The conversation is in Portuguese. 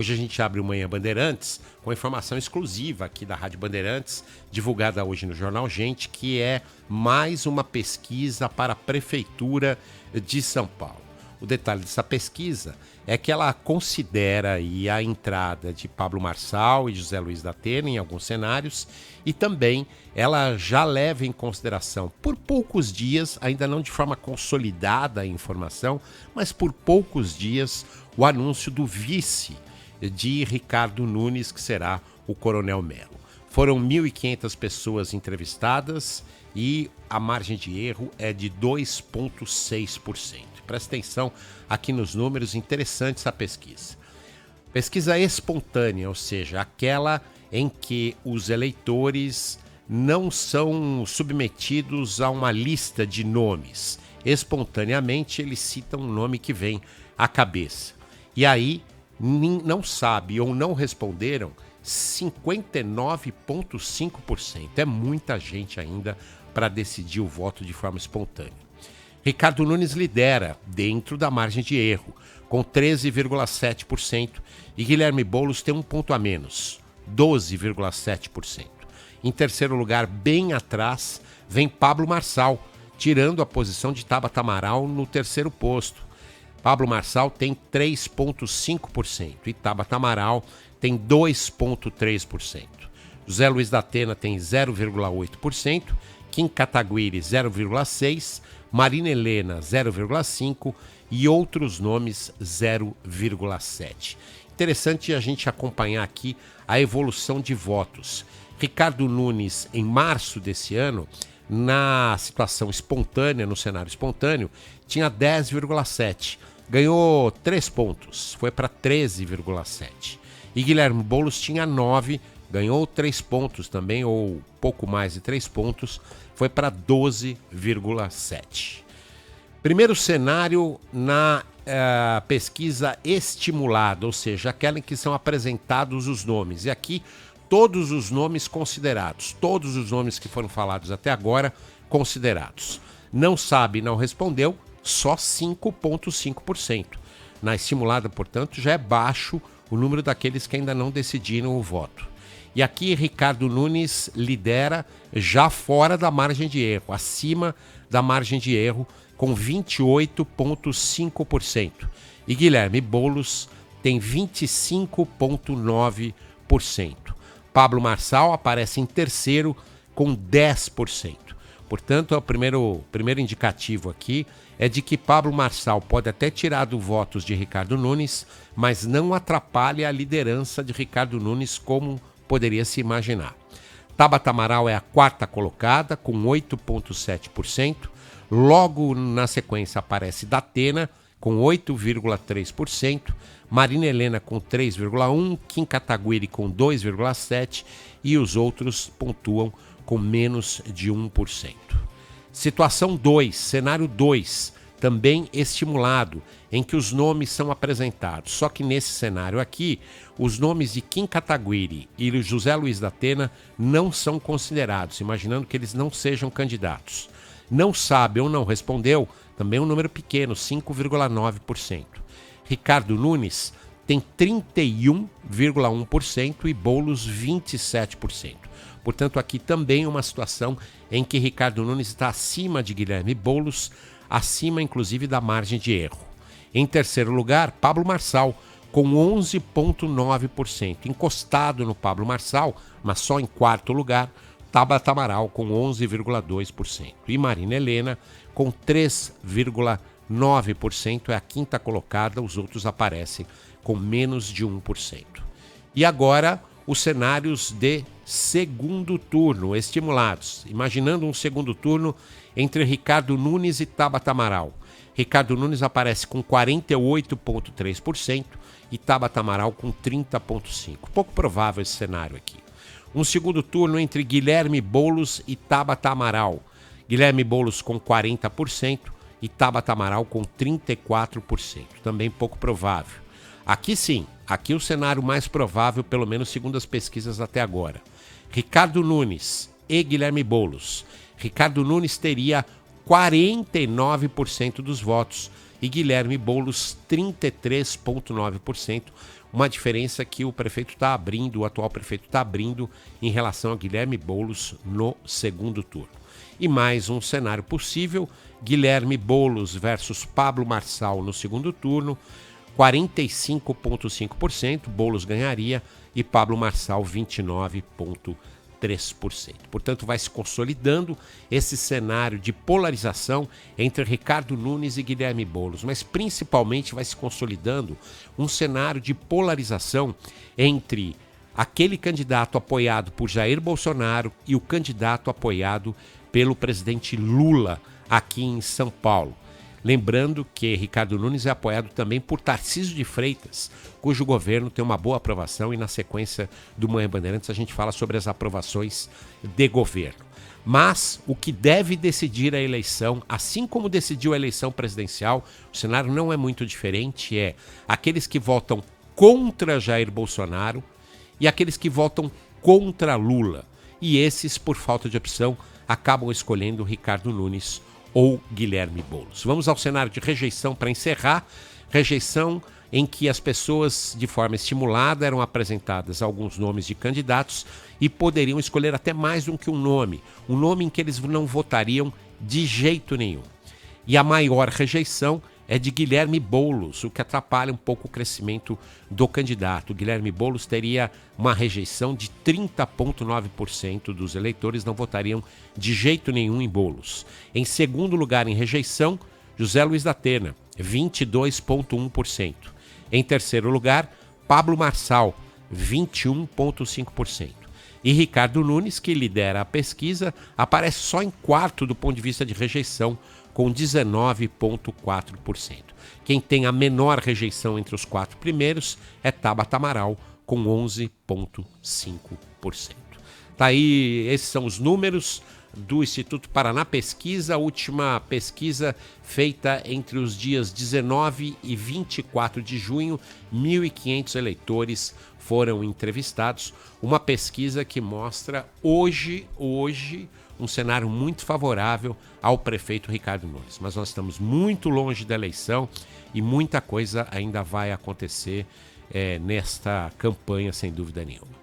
Hoje a gente abre o Manhã Bandeirantes com informação exclusiva aqui da Rádio Bandeirantes, divulgada hoje no Jornal Gente, que é mais uma pesquisa para a Prefeitura de São Paulo. O detalhe dessa pesquisa é que ela considera aí a entrada de Pablo Marçal e José Luiz da Atena em alguns cenários e também ela já leva em consideração por poucos dias, ainda não de forma consolidada a informação, mas por poucos dias o anúncio do vice de Ricardo Nunes, que será o Coronel Melo. Foram 1.500 pessoas entrevistadas e a margem de erro é de 2,6%. Presta atenção aqui nos números, interessantes a pesquisa. Pesquisa espontânea, ou seja, aquela em que os eleitores não são submetidos a uma lista de nomes. Espontaneamente, eles citam um nome que vem à cabeça. E aí, não sabe ou não responderam 59,5%. É muita gente ainda para decidir o voto de forma espontânea. Ricardo Nunes lidera dentro da margem de erro, com 13,7%, e Guilherme Boulos tem um ponto a menos, 12,7%. Em terceiro lugar, bem atrás, vem Pablo Marçal, tirando a posição de Tabata Amaral no terceiro posto. Pablo Marçal tem 3,5% e Tabata Amaral tem 2,3%. José Luiz da Atena tem 0,8%, Kim Kataguiri 0,6%, Marina Helena 0,5% e outros nomes 0,7%. Interessante a gente acompanhar aqui a evolução de votos. Ricardo Nunes, em março desse ano, na situação espontânea, no cenário espontâneo, tinha 10,7%. Ganhou 3 pontos, foi para 13,7%. E Guilherme Boulos tinha 9, ganhou 3 pontos também, ou pouco mais de 3 pontos, foi para 12,7%. Primeiro cenário na pesquisa estimulada, ou seja, aquela em que são apresentados os nomes. E aqui, todos os nomes considerados, todos os nomes que foram falados até agora, considerados. Não sabe, não respondeu, só 5,5%. Na estimulada, portanto, já é baixo o número daqueles que ainda não decidiram o voto. E aqui Ricardo Nunes lidera já fora da margem de erro, acima da margem de erro, com 28,5%. E Guilherme Boulos tem 25,9%. Pablo Marçal aparece em terceiro com 10%. Portanto, o primeiro indicativo aqui é de que Pablo Marçal pode até tirar dos votos de Ricardo Nunes, mas não atrapalha a liderança de Ricardo Nunes como poderia se imaginar. Tabata Amaral é a quarta colocada, com 8,7%. Logo na sequência aparece Datena, com 8,3%. Marina Helena com 3,1%. Kim Kataguiri com 2,7%. E os outros pontuam com menos de 1%. Situação 2, cenário 2, também estimulado, em que os nomes são apresentados. Só que nesse cenário aqui, os nomes de Kim Kataguiri e José Luiz da Atena não são considerados, imaginando que eles não sejam candidatos. Não sabe ou não respondeu, também um número pequeno, 5,9%. Ricardo Nunes tem 31,1% e Boulos 27%. Portanto, aqui também uma situação em que Ricardo Nunes está acima de Guilherme Boulos, acima inclusive da margem de erro. Em terceiro lugar, Pablo Marçal, com 11,9%. Encostado no Pablo Marçal, mas só em quarto lugar, Tabata Amaral, com 11,2%. E Marina Helena, com 3,9%, é a quinta colocada, os outros aparecem com menos de 1%. E agora, os cenários de segundo turno estimulados, imaginando um segundo turno entre Ricardo Nunes e Tabata Amaral. Ricardo Nunes aparece com 48,3% e Tabata Amaral com 30,5%. Pouco provável esse cenário aqui. Um segundo turno entre Guilherme Boulos e Tabata Amaral. Guilherme Boulos com 40% e Tabata Amaral com 34%. Também pouco provável. Aqui sim, aqui o cenário mais provável, pelo menos segundo as pesquisas até agora. Ricardo Nunes e Guilherme Boulos. Ricardo Nunes teria 49% dos votos e Guilherme Boulos 33,9%, uma diferença que o prefeito está abrindo, o atual prefeito está abrindo em relação a Guilherme Boulos no segundo turno. E mais um cenário possível, Guilherme Boulos versus Pablo Marçal no segundo turno, 45,5%, Boulos ganharia e Pablo Marçal 29,3%. Portanto, vai se consolidando esse cenário de polarização entre Ricardo Nunes e Guilherme Boulos, mas principalmente vai se consolidando um cenário de polarização entre aquele candidato apoiado por Jair Bolsonaro e o candidato apoiado pelo presidente Lula aqui em São Paulo. Lembrando que Ricardo Nunes é apoiado também por Tarcísio de Freitas, cujo governo tem uma boa aprovação, e na sequência do Manhã Bandeirantes a gente fala sobre as aprovações de governo. Mas o que deve decidir a eleição, assim como decidiu a eleição presidencial, o cenário não é muito diferente, é aqueles que votam contra Jair Bolsonaro e aqueles que votam contra Lula. E esses, por falta de opção, acabam escolhendo Ricardo Nunes ou Guilherme Boulos. Vamos ao cenário de rejeição para encerrar. Rejeição em que as pessoas, de forma estimulada, eram apresentadas alguns nomes de candidatos e poderiam escolher até mais do que um nome em que eles não votariam de jeito nenhum. E a maior rejeição é de Guilherme Boulos, o que atrapalha um pouco o crescimento do candidato. Guilherme Boulos teria uma rejeição de 30,9% dos eleitores não votariam de jeito nenhum em Boulos. Em segundo lugar em rejeição, José Luiz da Atena, 22,1%. Em terceiro lugar, Pablo Marçal, 21,5%. E Ricardo Nunes, que lidera a pesquisa, aparece só em quarto do ponto de vista de rejeição, com 19,4%. Quem tem a menor rejeição entre os quatro primeiros é Tabata Amaral, com 11,5%. Tá aí, esses são os números do Instituto Paraná Pesquisa, a última pesquisa feita entre os dias 19 e 24 de junho, 1.500 eleitores foram entrevistados, uma pesquisa que mostra hoje um cenário muito favorável ao prefeito Ricardo Nunes. Mas nós estamos muito longe da eleição e muita coisa ainda vai acontecer nesta campanha, sem dúvida nenhuma.